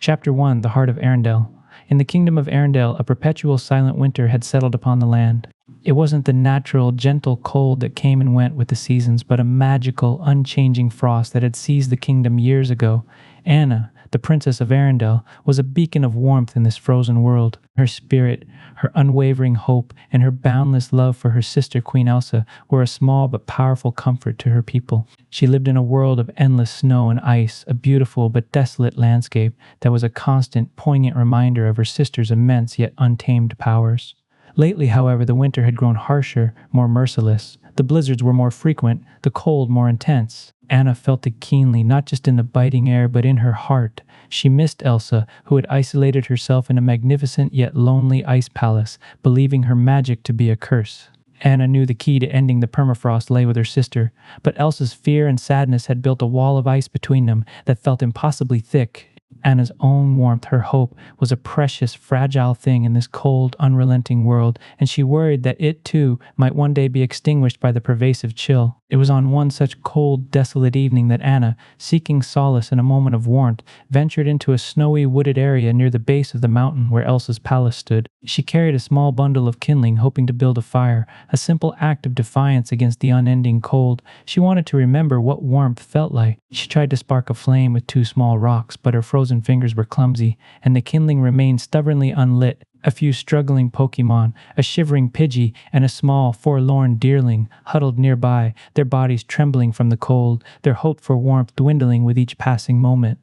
Chapter 1: The Heart of Arendelle. In the kingdom of Arendelle, a perpetual silent winter had settled upon the land. It wasn't the natural, gentle cold that came and went with the seasons, but a magical, unchanging frost that had seized the kingdom years ago. Anna, the princess of Arendelle, was a beacon of warmth in this frozen world. Her spirit, her unwavering hope, and her boundless love for her sister Queen Elsa were a small but powerful comfort to her people. She lived in a world of endless snow and ice, a beautiful but desolate landscape that was a constant, poignant reminder of her sister's immense yet untamed powers. Lately, however, the winter had grown harsher, more merciless. The blizzards were more frequent, the cold more intense. Anna felt it keenly, not just in the biting air, but in her heart. She missed Elsa, who had isolated herself in a magnificent yet lonely ice palace, believing her magic to be a curse. Anna knew the key to ending the permafrost lay with her sister, but Elsa's fear and sadness had built a wall of ice between them that felt impossibly thick. Anna's own warmth, her hope, was a precious, fragile thing in this cold, unrelenting world, and she worried that it, too, might one day be extinguished by the pervasive chill. It was on one such cold, desolate evening that Anna, seeking solace in a moment of warmth, ventured into a snowy, wooded area near the base of the mountain where Elsa's palace stood. She carried a small bundle of kindling, hoping to build a fire, a simple act of defiance against the unending cold. She wanted to remember what warmth felt like. She tried to spark a flame with two small rocks, but her frozen fingers were clumsy, and the kindling remained stubbornly unlit. A few struggling Pokemon, a shivering Pidgey, and a small, forlorn deerling huddled nearby, their bodies trembling from the cold, their hope for warmth dwindling with each passing moment.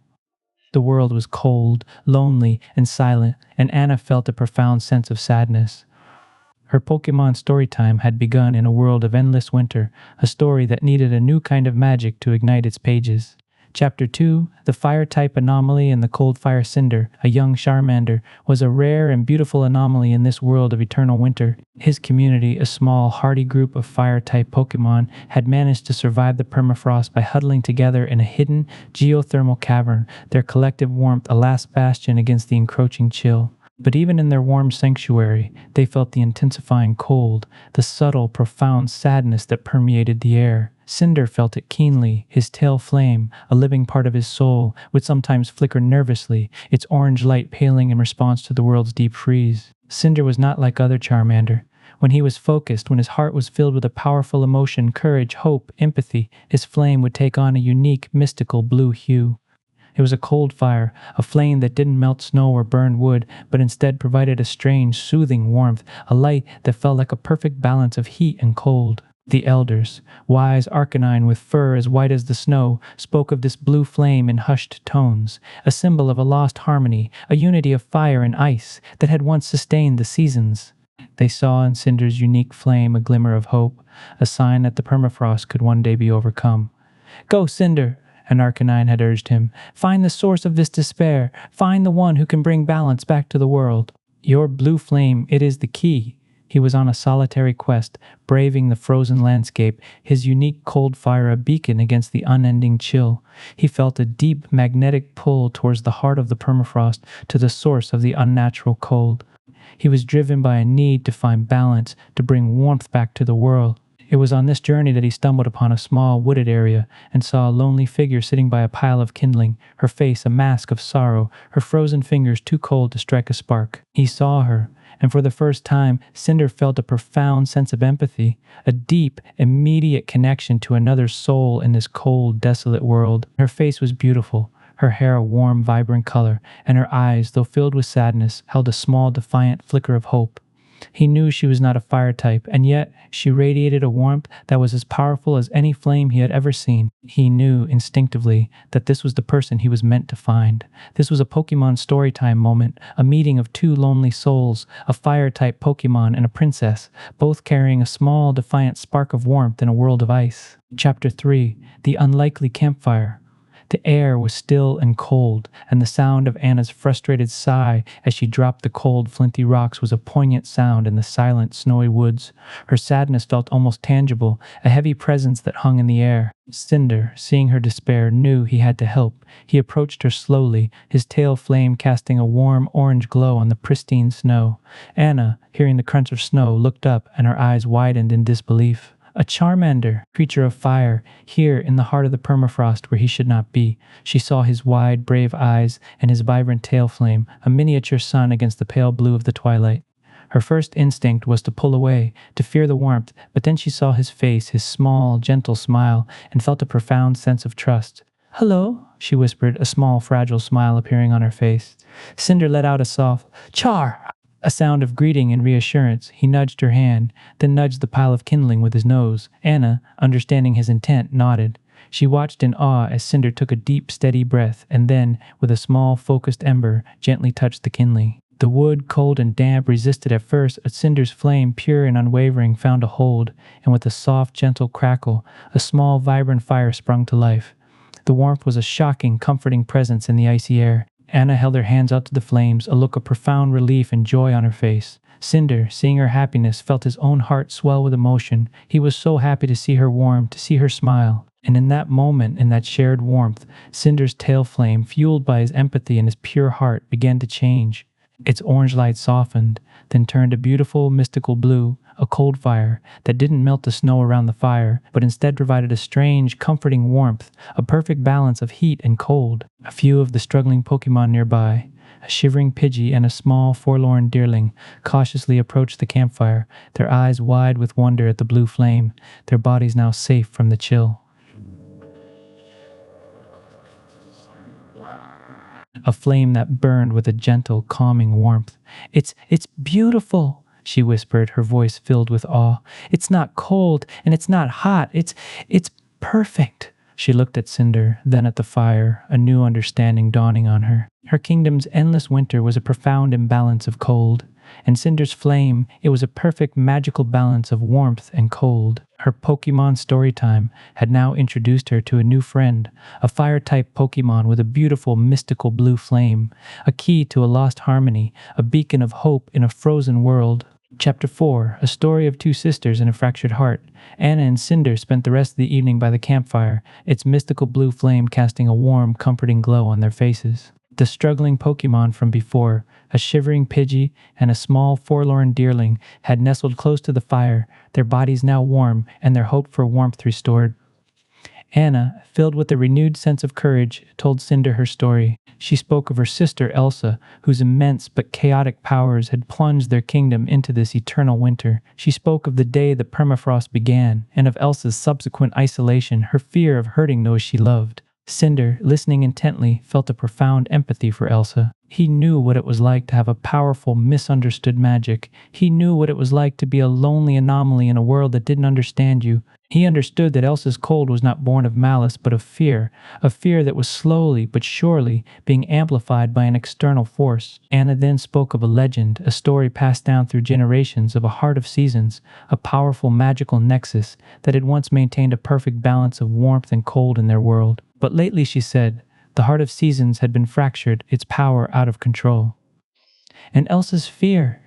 The world was cold, lonely, and silent, and Anna felt a profound sense of sadness. Her Pokemon story time had begun in a world of endless winter, a story that needed a new kind of magic to ignite its pages. Chapter 2: The Fire-type Anomaly and the Cold-Fire Cinder, a young Charmander, was a rare and beautiful anomaly in this world of eternal winter. His community, a small, hardy group of Fire-type Pokemon, had managed to survive the permafrost by huddling together in a hidden, geothermal cavern, their collective warmth a last bastion against the encroaching chill. But even in their warm sanctuary, they felt the intensifying cold, the subtle, profound sadness that permeated the air. Cinder felt it keenly, his tail flame, a living part of his soul, would sometimes flicker nervously, its orange light paling in response to the world's deep freeze. Cinder was not like other Charmander. When he was focused, when his heart was filled with a powerful emotion, courage, hope, empathy, his flame would take on a unique, mystical blue hue. It was a cold fire, a flame that didn't melt snow or burn wood, but instead provided a strange, soothing warmth, a light that felt like a perfect balance of heat and cold. The elders, wise Arcanine with fur as white as the snow, spoke of this blue flame in hushed tones, a symbol of a lost harmony, a unity of fire and ice that had once sustained the seasons. They saw in Cinder's unique flame a glimmer of hope, a sign that the permafrost could one day be overcome. "Go, Cinder!" and Arcanine had urged him. "Find the source of this despair. Find the one who can bring balance back to the world. Your blue flame, it is the key." He was on a solitary quest, braving the frozen landscape, his unique cold fire a beacon against the unending chill. He felt a deep magnetic pull towards the heart of the permafrost, to the source of the unnatural cold. He was driven by a need to find balance, to bring warmth back to the world. It was on this journey that he stumbled upon a small wooded area and saw a lonely figure sitting by a pile of kindling, her face a mask of sorrow, her frozen fingers too cold to strike a spark. He saw her, and for the first time, Cinder felt a profound sense of empathy, a deep, immediate connection to another soul in this cold, desolate world. Her face was beautiful, her hair a warm, vibrant color, and her eyes, though filled with sadness, held a small, defiant flicker of hope. He knew she was not a fire type, and yet she radiated a warmth that was as powerful as any flame he had ever seen. He knew instinctively that this was the person he was meant to find. This was a Pokemon storytime moment, a meeting of two lonely souls, a fire-type Pokemon and a princess, both carrying a small, defiant spark of warmth in a world of ice. Chapter 3: The Unlikely Campfire. The air was still and cold, and the sound of Anna's frustrated sigh as she dropped the cold, flinty rocks was a poignant sound in the silent, snowy woods. Her sadness felt almost tangible, a heavy presence that hung in the air. Cinder, seeing her despair, knew he had to help. He approached her slowly, his tail flame casting a warm, orange glow on the pristine snow. Anna, hearing the crunch of snow, looked up, and her eyes widened in disbelief. A Charmander, creature of fire, here in the heart of the permafrost where he should not be. She saw his wide, brave eyes and his vibrant tail flame, a miniature sun against the pale blue of the twilight. Her first instinct was to pull away, to fear the warmth, but then she saw his face, his small, gentle smile, and felt a profound sense of trust. "Hello," she whispered, a small, fragile smile appearing on her face. Cinder let out a soft, "Char!" a sound of greeting and reassurance. He nudged her hand, then nudged the pile of kindling with his nose. Anna, understanding his intent, nodded. She watched in awe as Cinder took a deep, steady breath, and then, with a small, focused ember, gently touched the kindling. The wood, cold and damp, resisted at first, but Cinder's flame, pure and unwavering, found a hold, and with a soft, gentle crackle, a small, vibrant fire sprung to life. The warmth was a shocking, comforting presence in the icy air. Anna held her hands out to the flames, a look of profound relief and joy on her face. Cinder, seeing her happiness, felt his own heart swell with emotion. He was so happy to see her warm, to see her smile. And in that moment, in that shared warmth, Cinder's tail flame, fueled by his empathy and his pure heart, began to change. Its orange light softened, then turned a beautiful, mystical blue, a cold fire that didn't melt the snow around the fire, but instead provided a strange, comforting warmth, a perfect balance of heat and cold. A few of the struggling Pokemon nearby, a shivering Pidgey and a small, forlorn deerling, cautiously approached the campfire, their eyes wide with wonder at the blue flame, their bodies now safe from the chill. A flame that burned with a gentle, calming warmth. It's beautiful," she whispered, her voice filled with awe. "It's not cold, and it's not hot. It's perfect." She looked at Cinder, then at the fire, a new understanding dawning on her. Her kingdom's endless winter was a profound imbalance of cold, and Cinder's flame, it was a perfect magical balance of warmth and cold. Her Pokemon storytime had now introduced her to a new friend, a fire-type Pokemon with a beautiful mystical blue flame, a key to a lost harmony, a beacon of hope in a frozen world. Chapter 4, A Story of Two Sisters and a Fractured Heart. Anna and Cinder spent the rest of the evening by the campfire, its mystical blue flame casting a warm, comforting glow on their faces. The struggling Pokemon from before, a shivering Pidgey and a small, forlorn deerling, had nestled close to the fire, their bodies now warm and their hope for warmth restored. Anna, filled with a renewed sense of courage, told Cinder her story. She spoke of her sister Elsa, whose immense but chaotic powers had plunged their kingdom into this eternal winter. She spoke of the day the permafrost began, and of Elsa's subsequent isolation, her fear of hurting those she loved. Cinder, listening intently, felt a profound empathy for Elsa. He knew what it was like to have a powerful, misunderstood magic. He knew what it was like to be a lonely anomaly in a world that didn't understand you. He understood that Elsa's cold was not born of malice, but of fear, a fear that was slowly but surely being amplified by an external force. Anna then spoke of a legend, a story passed down through generations of a heart of seasons, a powerful magical nexus that had once maintained a perfect balance of warmth and cold in their world. But lately, she said, the heart of seasons had been fractured, its power out of control. "And Elsa's fear,"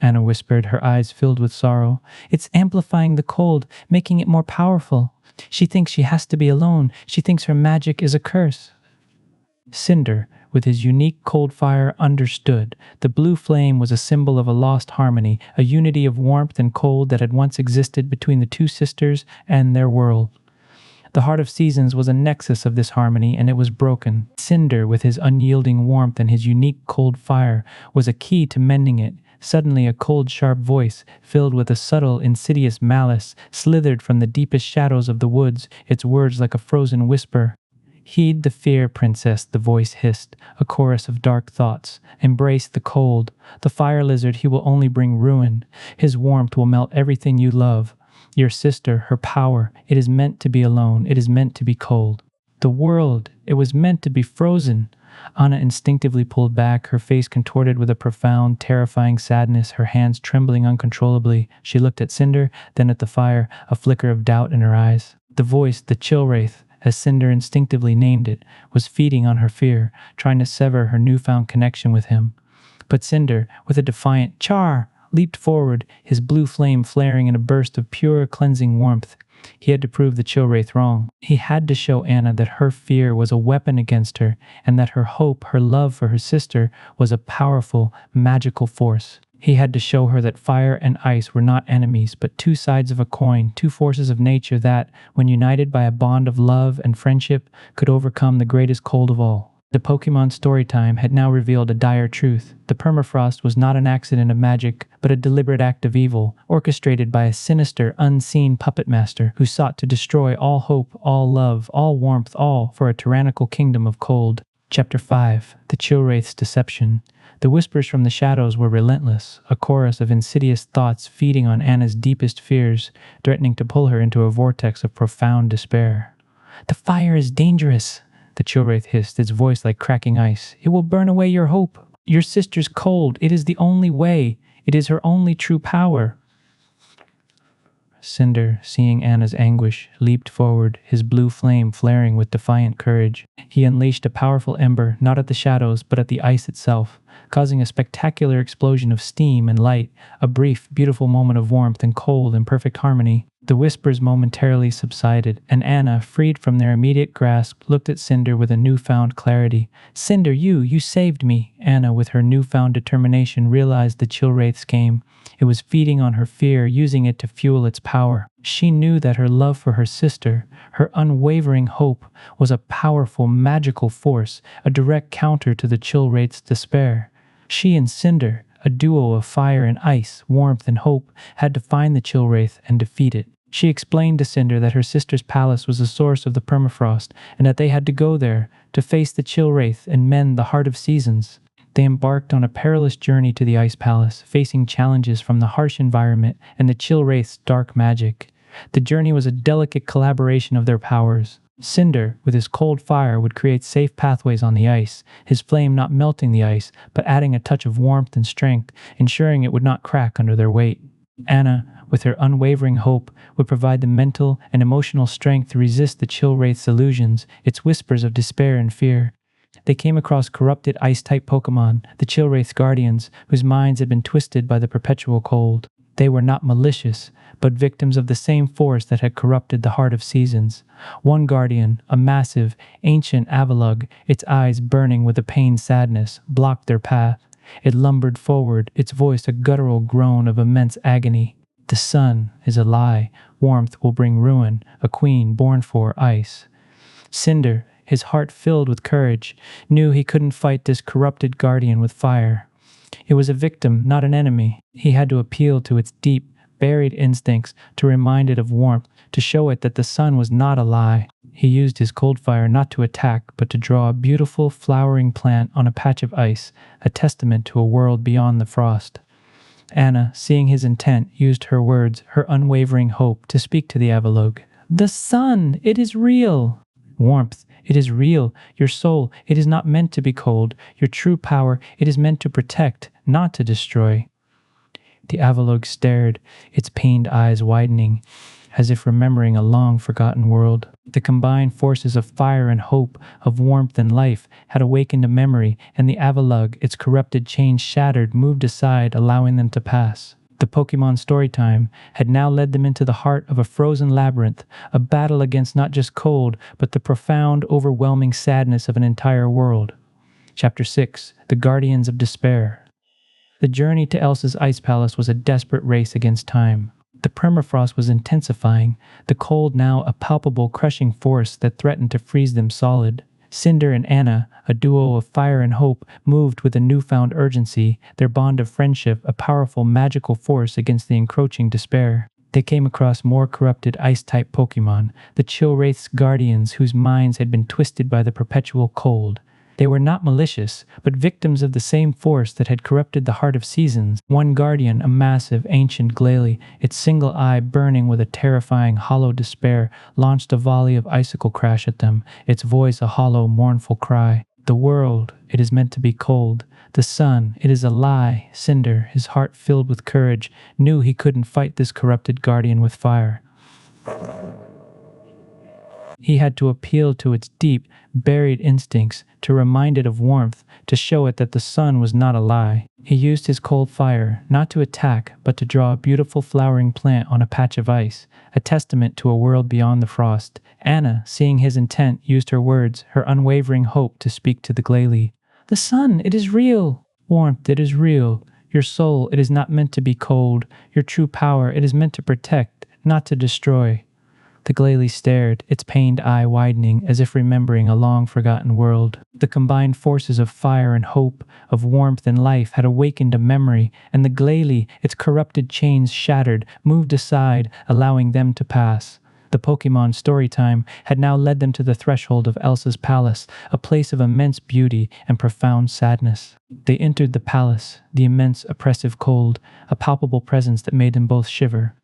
Anna whispered, her eyes filled with sorrow. "It's amplifying the cold, making it more powerful. She thinks she has to be alone. She thinks her magic is a curse." Cinder, with his unique cold fire, understood. The blue flame was a symbol of a lost harmony, a unity of warmth and cold that had once existed between the two sisters and their world. The heart of seasons was a nexus of this harmony, and it was broken. Cinder, with his unyielding warmth and his unique cold fire, was a key to mending it. Suddenly a cold, sharp voice, filled with a subtle, insidious malice, slithered from the deepest shadows of the woods, its words like a frozen whisper. "Heed the fear, princess," the voice hissed, a chorus of dark thoughts. "Embrace the cold. The fire lizard, he will only bring ruin. His warmth will melt everything you love. Your sister, her power, it is meant to be alone. It is meant to be cold. The world, it was meant to be frozen." Anna instinctively pulled back, her face contorted with a profound, terrifying sadness, her hands trembling uncontrollably. She looked at Cinder, then at the fire, a flicker of doubt in her eyes. The voice, the chill wraith, as Cinder instinctively named it, was feeding on her fear, trying to sever her newfound connection with him. But Cinder, with a defiant "Char!" leaped forward, his blue flame flaring in a burst of pure, cleansing warmth. He had to prove the chill wraith wrong. He had to show Anna that her fear was a weapon against her, and that her hope, her love for her sister, was a powerful, magical force. He had to show her that fire and ice were not enemies, but two sides of a coin, two forces of nature that, when united by a bond of love and friendship, could overcome the greatest cold of all. The Pokemon Storytime had now revealed a dire truth. The permafrost was not an accident of magic, but a deliberate act of evil, orchestrated by a sinister, unseen puppet master who sought to destroy all hope, all love, all warmth, all for a tyrannical kingdom of cold. Chapter 5. The Chillwraith's Deception. The whispers from the shadows were relentless, a chorus of insidious thoughts feeding on Anna's deepest fears, threatening to pull her into a vortex of profound despair. "The fire is dangerous," the Chillwraith hissed, its voice like cracking ice. "It will burn away your hope. Your sister's cold. It is the only way. It is her only true power." Cinder, seeing Anna's anguish, leaped forward, his blue flame flaring with defiant courage. He unleashed a powerful ember, not at the shadows, but at the ice itself, causing a spectacular explosion of steam and light, a brief, beautiful moment of warmth and cold in perfect harmony. The whispers momentarily subsided, and Anna, freed from their immediate grasp, looked at Cinder with a newfound clarity. "Cinder, you saved me." Anna, with her newfound determination, realized the Chillwraith's game. It was feeding on her fear, using it to fuel its power. She knew that her love for her sister, her unwavering hope, was a powerful, magical force, a direct counter to the Chillwraith's despair. She and Cinder, a duo of fire and ice, warmth and hope, had to find the Chillwraith and defeat it. She explained to Cinder that her sister's palace was the source of the permafrost, and that they had to go there to face the Chillwraith and mend the Heart of Seasons. They embarked on a perilous journey to the Ice Palace, facing challenges from the harsh environment and the Chillwraith's dark magic. The journey was a delicate collaboration of their powers. Cinder, with his cold fire, would create safe pathways on the ice, his flame not melting the ice, but adding a touch of warmth and strength, ensuring it would not crack under their weight. Anna, with her unwavering hope, would provide the mental and emotional strength to resist the Chillwraith's illusions, its whispers of despair and fear. They came across corrupted ice-type Pokemon, the Chillwraith's guardians, whose minds had been twisted by the perpetual cold. They were not malicious, but victims of the same force that had corrupted the Heart of Seasons. One guardian, a massive, ancient Avalugg, its eyes burning with a pained sadness, blocked their path. It lumbered forward, its voice a guttural groan of immense agony. "The sun is a lie. Warmth will bring ruin, a queen born for ice." Cinder, his heart filled with courage, knew he couldn't fight this corrupted guardian with fire. It was a victim, not an enemy. He had to appeal to its deep, buried instincts, to remind it of warmth, to show it that the sun was not a lie. He used his cold fire not to attack, but to draw a beautiful, flowering plant on a patch of ice, a testament to a world beyond the frost. Anna, seeing his intent, used her words, her unwavering hope, to speak to the Avalugg. "The sun, it is real." "Warmth, it is real. Your soul, it is not meant to be cold. Your true power, it is meant to protect, not to destroy." The Avalugg stared, its pained eyes widening, as if remembering a long-forgotten world. The combined forces of fire and hope, of warmth and life, had awakened a memory, and the Avalugg, its corrupted chains shattered, moved aside, allowing them to pass. The Pokemon Storytime had now led them into the heart of a frozen labyrinth, a battle against not just cold, but the profound, overwhelming sadness of an entire world. Chapter 6. The Guardians of Despair. The journey to Elsa's Ice Palace was a desperate race against time. The permafrost was intensifying, the cold now a palpable crushing force that threatened to freeze them solid. Cinder and Anna, a duo of fire and hope, moved with a newfound urgency, their bond of friendship a powerful magical force against the encroaching despair. They came across more corrupted ice-type Pokemon, the Chillwraith's guardians whose minds had been twisted by the perpetual cold. They were not malicious, but victims of the same force that had corrupted the Heart of Seasons. One guardian, a massive, ancient Glalie, its single eye burning with a terrifying, hollow despair, launched a volley of icicle crash at them, its voice a hollow, mournful cry. "The world, it is meant to be cold. The sun, it is a lie." Cinder, his heart filled with courage, knew he couldn't fight this corrupted guardian with fire. He had to appeal to its deep, buried instincts, to remind it of warmth, to show it that the sun was not a lie. He used his cold fire, not to attack, but to draw a beautiful flowering plant on a patch of ice, a testament to a world beyond the frost. Anna, seeing his intent, used her words, her unwavering hope, to speak to the Glalie. "The sun, it is real. Warmth, it is real. Your soul, it is not meant to be cold. Your true power, it is meant to protect, not to destroy. The glalie stared, its pained eye widening as if remembering a long-forgotten world. The combined forces of fire and hope, of warmth and life, had awakened a memory, and the glalie, its corrupted chains shattered, moved aside, allowing them to pass. The Pokemon story time had now led them to the threshold of Elsa's palace, a place of immense beauty and profound sadness. They entered the palace, the immense, oppressive cold, a palpable presence that made them both shiver.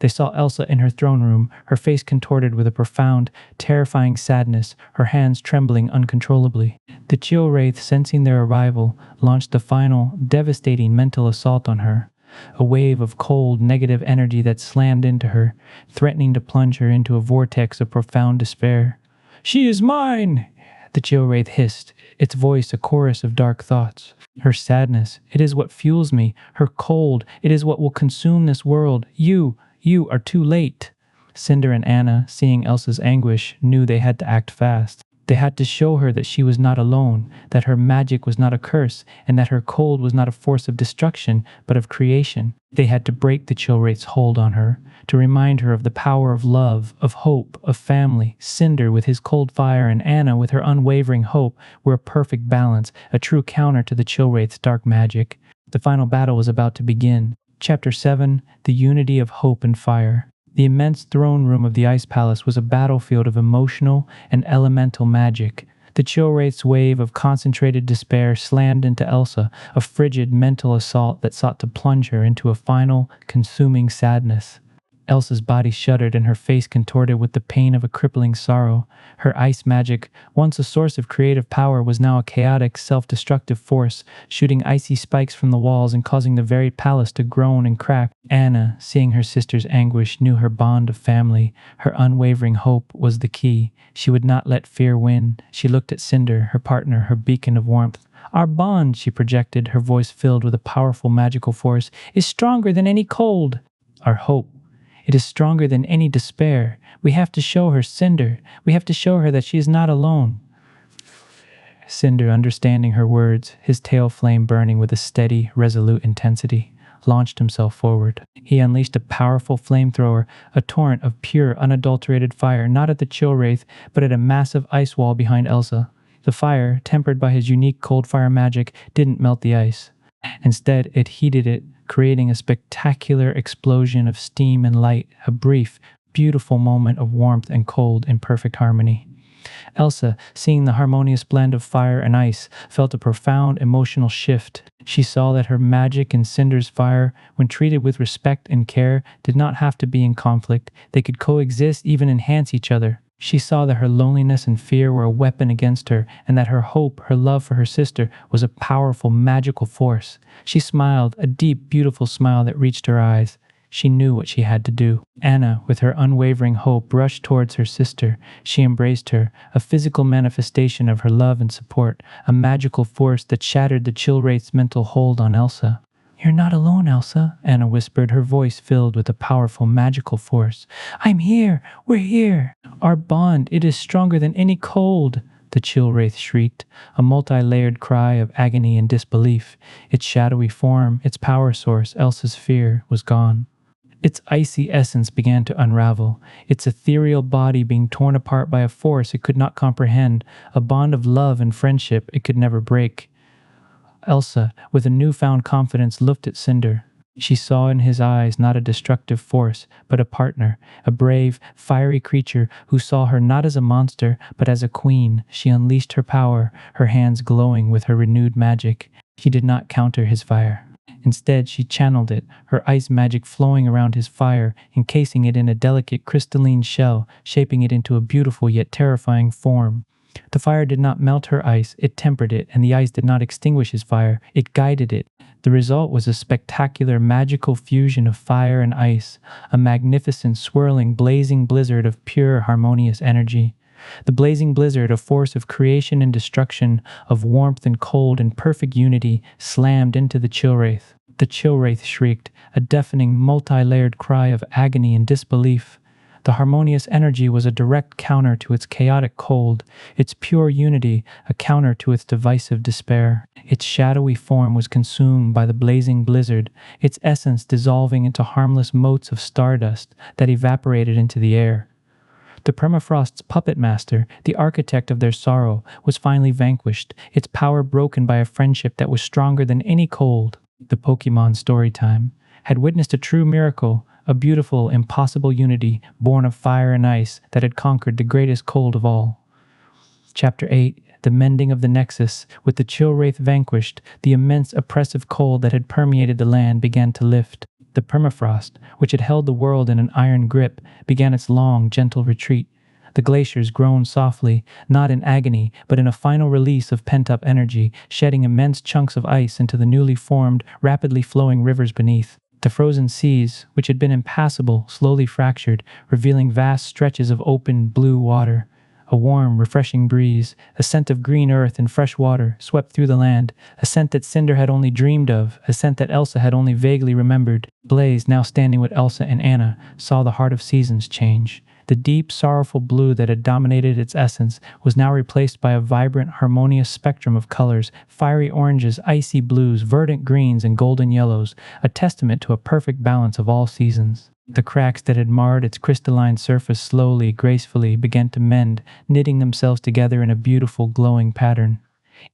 They saw Elsa in her throne room, her face contorted with a profound, terrifying sadness, her hands trembling uncontrollably. The Chill Wraith, sensing their arrival, launched the final, devastating mental assault on her. A wave of cold, negative energy that slammed into her, threatening to plunge her into a vortex of profound despair. "She is mine!" the Chill Wraith hissed, its voice a chorus of dark thoughts. Her sadness, it is what fuels me. Her cold, it is what will consume this world. You are too late. Cinder and Anna, seeing Elsa's anguish, knew they had to act fast. They had to show her that she was not alone, that her magic was not a curse, and that her cold was not a force of destruction, but of creation. They had to break the Chill Wraith's hold on her, to remind her of the power of love, of hope, of family. Cinder, with his cold fire, and Anna, with her unwavering hope, were a perfect balance, a true counter to the Chill Wraith's dark magic. The final battle was about to begin. Chapter 7, The Unity of Hope and Fire. The immense throne room of the Ice Palace was a battlefield of emotional and elemental magic. The Chill Wraith's wave of concentrated despair slammed into Elsa, a frigid mental assault that sought to plunge her into a final, consuming sadness. Elsa's body shuddered and her face contorted with the pain of a crippling sorrow. Her ice magic, once a source of creative power, was now a chaotic, self-destructive force, shooting icy spikes from the walls and causing the very palace to groan and crack. Anna, seeing her sister's anguish, knew her bond of family. Her unwavering hope was the key. She would not let fear win. She looked at Cinder, her partner, her beacon of warmth. "Our bond," she projected, her voice filled with a powerful magical force, "is stronger than any cold." "Our hope. It is stronger than any despair. We have to show her, Cinder. We have to show her that she is not alone." Cinder, understanding her words, his tail flame burning with a steady, resolute intensity, launched himself forward. He unleashed a powerful flamethrower, a torrent of pure, unadulterated fire, not at the Chill Wraith, but at a massive ice wall behind Elsa. The fire, tempered by his unique cold fire magic, didn't melt the ice. Instead, it heated it, creating a spectacular explosion of steam and light, a brief, beautiful moment of warmth and cold in perfect harmony. Elsa, seeing the harmonious blend of fire and ice, felt a profound emotional shift. She saw that her magic and Cinder's fire, when treated with respect and care, did not have to be in conflict. They could coexist, even enhance each other. She saw that her loneliness and fear were a weapon against her, and that her hope, her love for her sister, was a powerful, magical force. She smiled, a deep, beautiful smile that reached her eyes. She knew what she had to do. Anna, with her unwavering hope, rushed towards her sister. She embraced her, a physical manifestation of her love and support, a magical force that shattered the Chill Wraith's mental hold on Elsa. "You're not alone, Elsa," Anna whispered, her voice filled with a powerful magical force. "I'm here! We're here! Our bond, it is stronger than any cold!" the Chill Wraith shrieked, a multi-layered cry of agony and disbelief. Its shadowy form, its power source, Elsa's fear, was gone. Its icy essence began to unravel, its ethereal body being torn apart by a force it could not comprehend, a bond of love and friendship it could never break. Elsa, with a newfound confidence, looked at Cinder. She saw in his eyes not a destructive force, but a partner, a brave, fiery creature who saw her not as a monster, but as a queen. She unleashed her power, her hands glowing with her renewed magic. She did not counter his fire. Instead, she channeled it, her ice magic flowing around his fire, encasing it in a delicate crystalline shell, shaping it into a beautiful yet terrifying form. The fire did not melt her ice, it tempered it, and the ice did not extinguish his fire, it guided it. The result was a spectacular magical fusion of fire and ice, a magnificent swirling blazing blizzard of pure harmonious energy. The blazing blizzard, a force of creation and destruction, of warmth and cold and perfect unity, slammed into the Chill Wraith. The Chill Wraith shrieked, a deafening, multi-layered cry of agony and disbelief. The harmonious energy was a direct counter to its chaotic cold, its pure unity a counter to its divisive despair. Its shadowy form was consumed by the blazing blizzard, its essence dissolving into harmless motes of stardust that evaporated into the air. The permafrost's puppet master, the architect of their sorrow, was finally vanquished, its power broken by a friendship that was stronger than any cold. The Pokemon Storytime had witnessed a true miracle, a beautiful, impossible unity born of fire and ice that had conquered the greatest cold of all. Chapter 8 The Mending of the Nexus. With the chill wraith vanquished, the immense oppressive cold that had permeated the land began to lift. The permafrost, which had held the world in an iron grip, began its long, gentle retreat. The glaciers groaned softly, not in agony, but in a final release of pent-up energy, shedding immense chunks of ice into the newly formed, rapidly flowing rivers beneath. The frozen seas, which had been impassable, slowly fractured, revealing vast stretches of open, blue water. A warm, refreshing breeze, a scent of green earth and fresh water, swept through the land, a scent that Cinder had only dreamed of, a scent that Elsa had only vaguely remembered. Blaze, now standing with Elsa and Anna, saw the heart of seasons change. The deep, sorrowful blue that had dominated its essence was now replaced by a vibrant, harmonious spectrum of colors, fiery oranges, icy blues, verdant greens, and golden yellows, a testament to a perfect balance of all seasons. The cracks that had marred its crystalline surface slowly, gracefully began to mend, knitting themselves together in a beautiful, glowing pattern.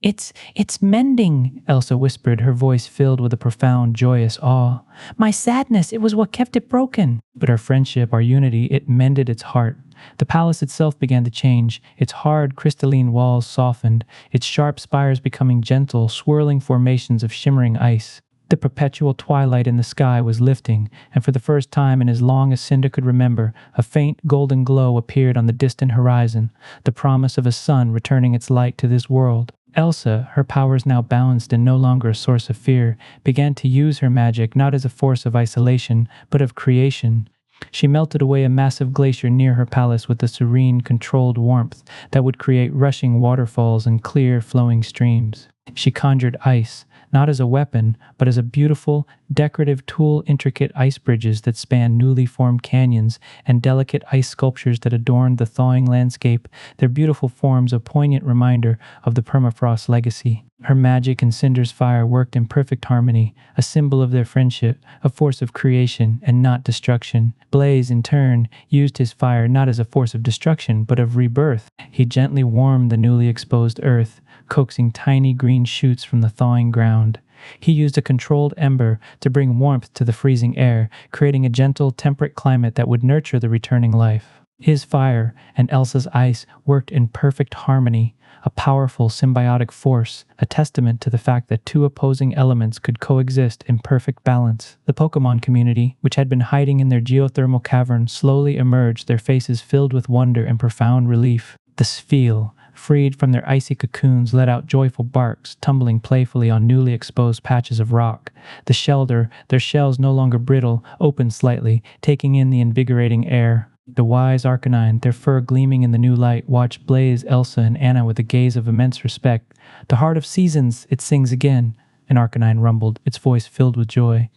It's mending, Elsa whispered, her voice filled with a profound, joyous awe. My sadness, it was what kept it broken. But our friendship, our unity, it mended its heart. The palace itself began to change, its hard, crystalline walls softened, its sharp spires becoming gentle, swirling formations of shimmering ice. The perpetual twilight in the sky was lifting, and for the first time in as long as Cinder could remember, a faint golden glow appeared on the distant horizon, the promise of a sun returning its light to this world. Elsa, her powers now balanced and no longer a source of fear, began to use her magic not as a force of isolation, but of creation. She melted away a massive glacier near her palace with a serene, controlled warmth that would create rushing waterfalls and clear, flowing streams. She conjured ice, not as a weapon, but as a beautiful, decorative tool, intricate ice bridges that spanned newly formed canyons and delicate ice sculptures that adorned the thawing landscape, their beautiful forms a poignant reminder of the permafrost's legacy. Her magic and Cinder's fire worked in perfect harmony, a symbol of their friendship, a force of creation and not destruction. Blaze, in turn, used his fire not as a force of destruction, but of rebirth. He gently warmed the newly exposed earth, coaxing tiny green shoots from the thawing ground. He used a controlled ember to bring warmth to the freezing air, creating a gentle, temperate climate that would nurture the returning life. His fire and Elsa's ice worked in perfect harmony, a powerful symbiotic force, a testament to the fact that two opposing elements could coexist in perfect balance. The Pokemon community, which had been hiding in their geothermal cavern, slowly emerged, their faces filled with wonder and profound relief. The Spheal, freed from their icy cocoons, let out joyful barks, tumbling playfully on newly exposed patches of rock. The Shelder, their shells no longer brittle, opened slightly, taking in the invigorating air. The wise Arcanine, their fur gleaming in the new light, watched Blaze, Elsa, and Anna with a gaze of immense respect. The heart of seasons, it sings again, an Arcanine rumbled, its voice filled with joy.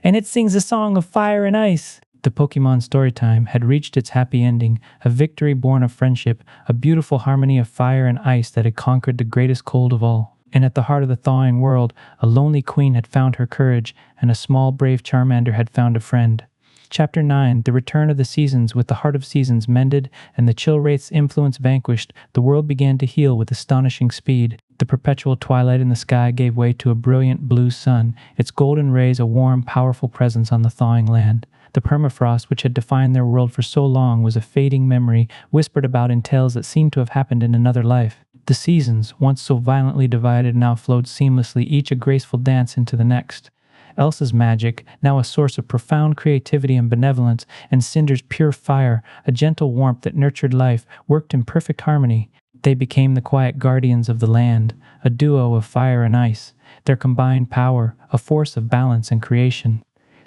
And it sings a song of fire and ice. The Pokemon Storytime had reached its happy ending, a victory born of friendship, a beautiful harmony of fire and ice that had conquered the greatest cold of all. And at the heart of the thawing world, a lonely queen had found her courage, and a small brave Charmander had found a friend. Chapter 9 The Return of the Seasons. With the heart of seasons mended and the chill wraith's influence vanquished, the world began to heal with astonishing speed. The perpetual twilight in the sky gave way to a brilliant blue sun, its golden rays a warm, powerful presence on the thawing land. The permafrost, which had defined their world for so long, was a fading memory, whispered about in tales that seemed to have happened in another life. The seasons, once so violently divided, now flowed seamlessly, each a graceful dance into the next. Elsa's magic, now a source of profound creativity and benevolence, and Cinder's pure fire, a gentle warmth that nurtured life, worked in perfect harmony. They became the quiet guardians of the land, a duo of fire and ice, their combined power, a force of balance and creation.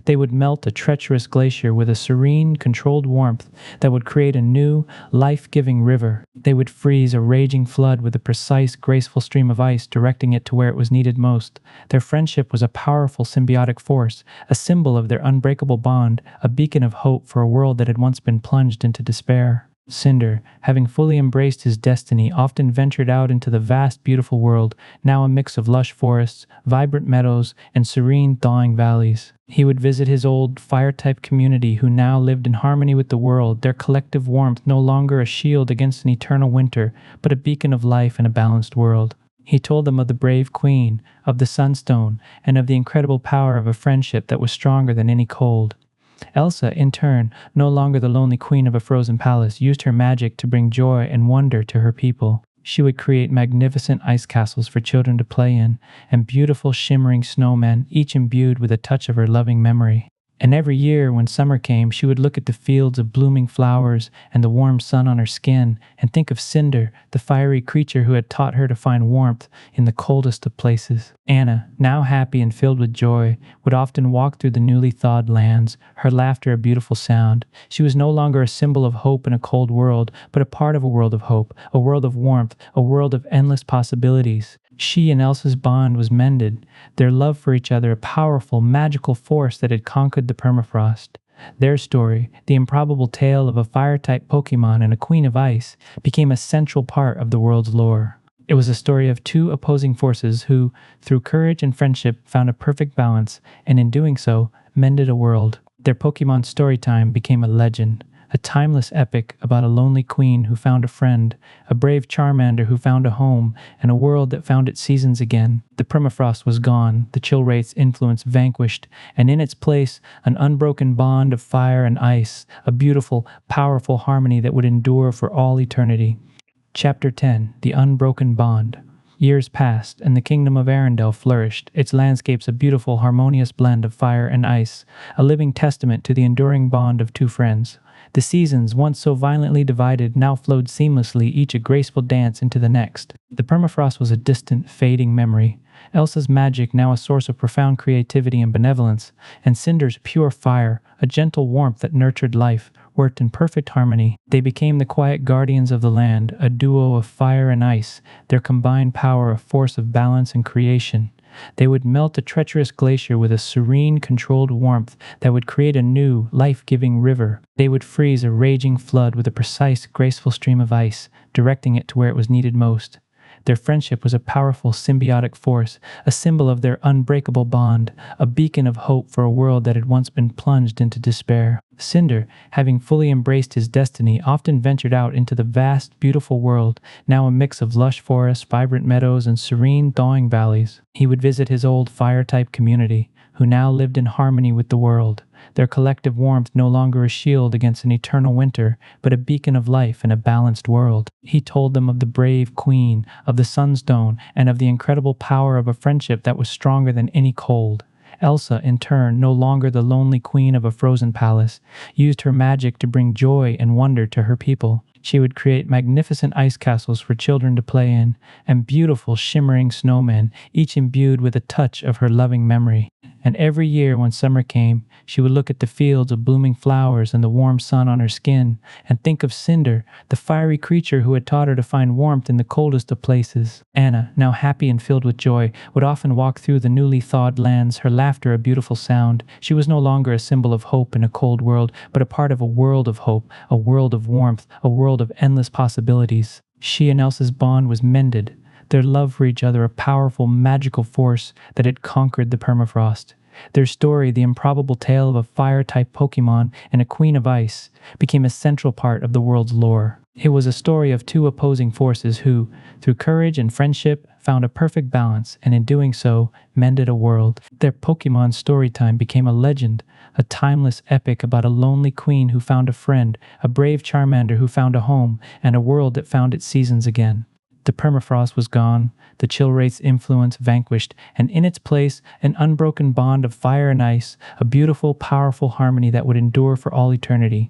They would melt a treacherous glacier with a serene, controlled warmth that would create a new, life-giving river. They would freeze a raging flood with a precise, graceful stream of ice directing it to where it was needed most. Their friendship was a powerful symbiotic force, a symbol of their unbreakable bond, a beacon of hope for a world that had once been plunged into despair. Cinder, having fully embraced his destiny, often ventured out into the vast, beautiful world, now a mix of lush forests, vibrant meadows, and serene, thawing valleys. He would visit his old, fire-type community who now lived in harmony with the world, their collective warmth no longer a shield against an eternal winter, but a beacon of life in a balanced world. He told them of the brave queen, of the sunstone, and of the incredible power of a friendship that was stronger than any cold. Elsa, in turn, no longer the lonely queen of a frozen palace, used her magic to bring joy and wonder to her people. She would create magnificent ice castles for children to play in, and beautiful shimmering snowmen, each imbued with a touch of her loving memory. And every year, when summer came, she would look at the fields of blooming flowers and the warm sun on her skin, and think of Cinder, the fiery creature who had taught her to find warmth in the coldest of places. Anna, now happy and filled with joy, would often walk through the newly thawed lands, her laughter a beautiful sound. She was no longer a symbol of hope in a cold world, but a part of a world of hope, a world of warmth, a world of endless possibilities. She and Elsa's bond was mended, their love for each other a powerful, magical force that had conquered the permafrost. Their story, the improbable tale of a fire-type Pokemon and a queen of ice, became a central part of the world's lore. It was a story of two opposing forces who, through courage and friendship, found a perfect balance, and in doing so, mended a world. Their Pokemon storytime became a legend, a timeless epic about a lonely queen who found a friend, a brave Charmander who found a home, and a world that found its seasons again. The permafrost was gone, the chill rate's influence vanquished, and in its place, an unbroken bond of fire and ice, a beautiful, powerful harmony that would endure for all eternity. Chapter 10: The Unbroken Bond. Years passed, and the kingdom of Arendelle flourished, its landscapes a beautiful, harmonious blend of fire and ice, a living testament to the enduring bond of two friends. The seasons, once so violently divided, now flowed seamlessly, each a graceful dance into the next. The permafrost was a distant, fading memory, Elsa's magic now a source of profound creativity and benevolence, and Cinder's pure fire, a gentle warmth that nurtured life, worked in perfect harmony. They became the quiet guardians of the land, a duo of fire and ice, their combined power a force of balance and creation. They would melt a treacherous glacier with a serene, controlled warmth that would create a new, life-giving river. They would freeze a raging flood with a precise, graceful stream of ice, directing it to where it was needed most. Their friendship was a powerful symbiotic force, a symbol of their unbreakable bond, a beacon of hope for a world that had once been plunged into despair. Cinder, having fully embraced his destiny, often ventured out into the vast, beautiful world, now a mix of lush forests, vibrant meadows, and serene, thawing valleys. He would visit his old fire-type community, who now lived in harmony with the world, their collective warmth no longer a shield against an eternal winter, but a beacon of life in a balanced world. He told them of the brave queen, of the sunstone, and of the incredible power of a friendship that was stronger than any cold. Elsa, in turn, no longer the lonely queen of a frozen palace, used her magic to bring joy and wonder to her people. She would create magnificent ice castles for children to play in, and beautiful, shimmering snowmen, each imbued with a touch of her loving memory. And every year when summer came, she would look at the fields of blooming flowers and the warm sun on her skin, and think of Cinder, the fiery creature who had taught her to find warmth in the coldest of places. Anna, now happy and filled with joy, would often walk through the newly thawed lands, her laughter a beautiful sound. She was no longer a symbol of hope in a cold world, but a part of a world of hope, a world of warmth, a world of endless possibilities. She and Elsa's bond was mended, their love for each other a powerful, magical force that had conquered the permafrost. Their story, the improbable tale of a fire-type Pokemon and a queen of ice, became a central part of the world's lore. It was a story of two opposing forces who, through courage and friendship, found a perfect balance, and in doing so, mended a world. Their Pokemon storytime became a legend, a timeless epic about a lonely queen who found a friend, a brave Charmander who found a home, and a world that found its seasons again. The permafrost was gone, the chill rate's influence vanquished, and in its place, an unbroken bond of fire and ice, a beautiful, powerful harmony that would endure for all eternity.